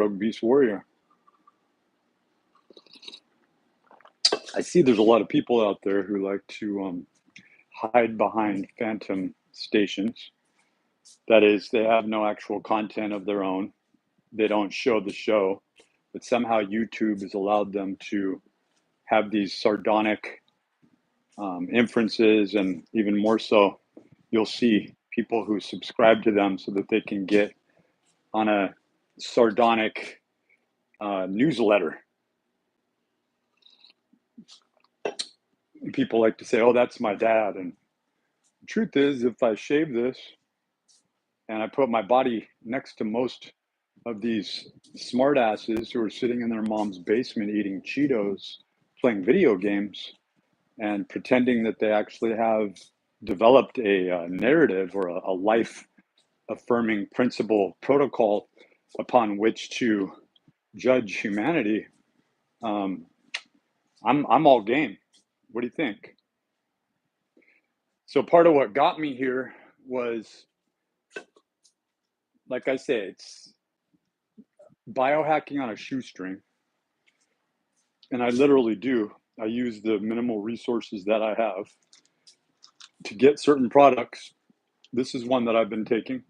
RogueBeastWarrior. I see there's a lot of people out there who like to hide behind phantom stations. That is, they have no actual content of their own. They don't show the show, but somehow YouTube has allowed them to have these sardonic inferences, and even more so, you'll see people who subscribe to them so that they can get on a sardonic newsletter. People like to say, oh, that's my dad. And the truth is, if I shave this and I put my body next to most of these smartasses who are sitting in their mom's basement eating Cheetos, playing video games, and pretending that they actually have developed a narrative or a life-affirming principle protocol upon which to judge humanity, I'm all game. What do you think? So part of what got me here was, like I say, it's biohacking on a shoestring. And I literally do. I use the minimal resources that I have to get certain products. This is one that I've been taking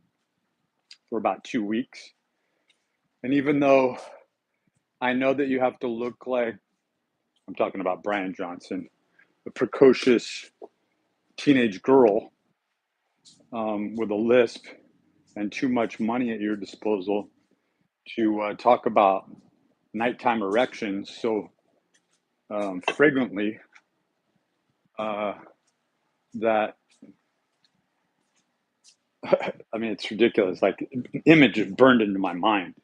for about 2 weeks. And even though I know that you have to look like, I'm talking about Brian Johnson, a precocious teenage girl with a lisp and too much money at your disposal to talk about nighttime erections so fragrantly that, I mean, it's ridiculous. Like, image is burned into my mind.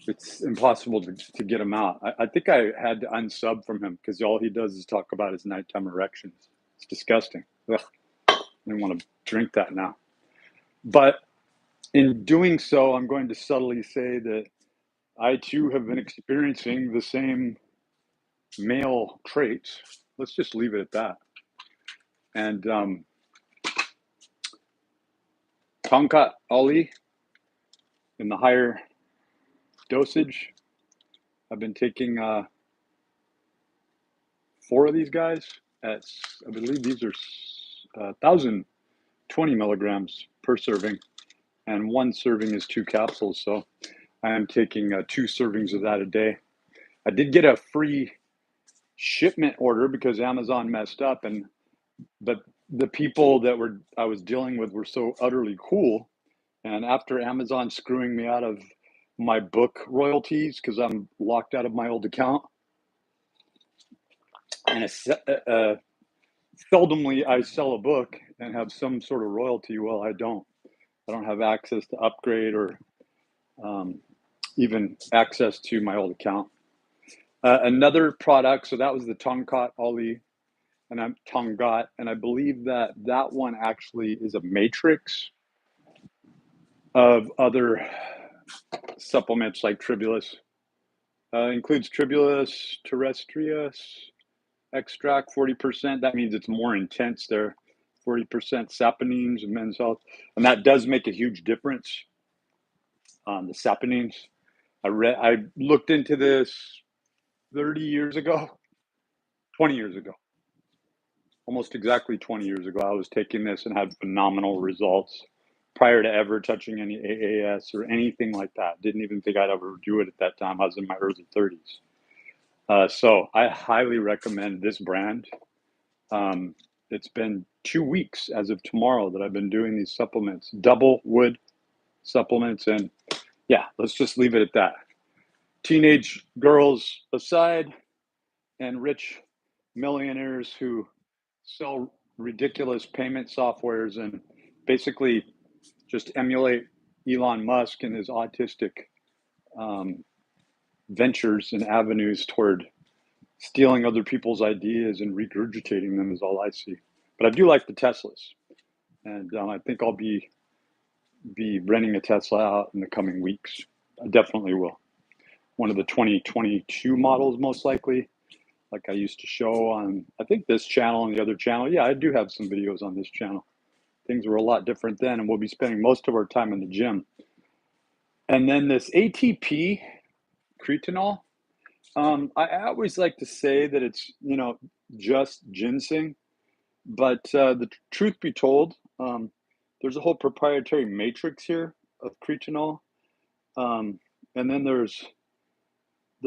It's impossible to get him out. I think I had to unsub from him because all he does is talk about his nighttime erections. It's disgusting. Ugh. I don't want to drink that now. But in doing so, I'm going to subtly say that I too have been experiencing the same male traits. Let's just leave it at that. And Tongkat Ali in the higher dosage. I've been taking 4 of these guys at, I believe these are 1,020 milligrams per serving, and 1 serving is 2 capsules. So I am taking 2 servings of that a day. I did get a free shipment order because Amazon messed up, but the people that I was dealing with were so utterly cool. And after Amazon screwing me out of my book royalties because I'm locked out of my old account, and seldomly I sell a book and have some sort of royalty. Well, I don't have access to upgrade or even access to my old account. Another product, so that was the Tongkat Ali, and I'm Tongat, and I believe that one actually is a matrix of other supplements like Tribulus. Includes Tribulus terrestrius extract, 40%. That means it's more intense there. 40% saponines in men's health, and that does make a huge difference on the saponines. I looked into this 20 years ago, almost exactly 20 years ago. I was taking this and had phenomenal results prior to ever touching any AAS or anything like that. Didn't even think I'd ever do it at that time. I was in my early 30s. So I highly recommend this brand. It's been 2 weeks as of tomorrow that I've been doing these supplements, double wood supplements. And yeah, let's just leave it at that. Teenage girls aside, and rich millionaires who sell ridiculous payment softwares and basically just emulate Elon Musk and his autistic ventures and avenues toward stealing other people's ideas and regurgitating them is all I see. But I do like the Teslas, and I think I'll be renting a Tesla out in the coming weeks. I definitely will. One of the 2022 models, most likely, like I used to show on, I think, this channel and the other channel. Yeah, I do have some videos on this channel. Things were a lot different then, and we'll be spending most of our time in the gym. And then this ATP, cretinol. I always like to say that it's, you know, just ginseng, but the truth be told, there's a whole proprietary matrix here of cretinol, and then there's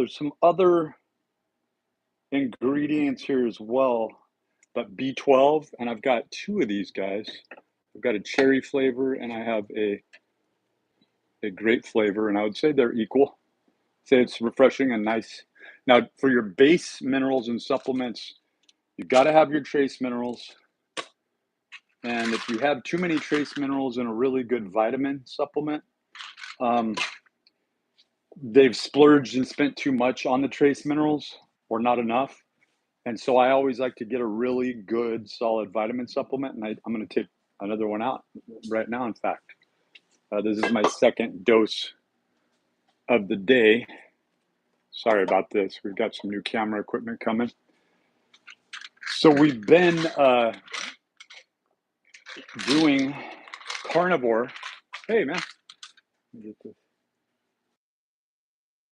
some other ingredients here as well, but B12, and I've got two of these guys. I've got a cherry flavor and I have a grape flavor, and I would say they're equal. Say it's refreshing and nice. Now, for your base minerals and supplements, you've got to have your trace minerals. And if you have too many trace minerals in a really good vitamin supplement, they've splurged and spent too much on the trace minerals or not enough. And so I always like to get a really good, solid vitamin supplement. And I'm going to take another one out right now, in fact. This is my second dose of the day. Sorry about this. We've got some new camera equipment coming. So we've been doing carnivore. Hey, man. Let me get this.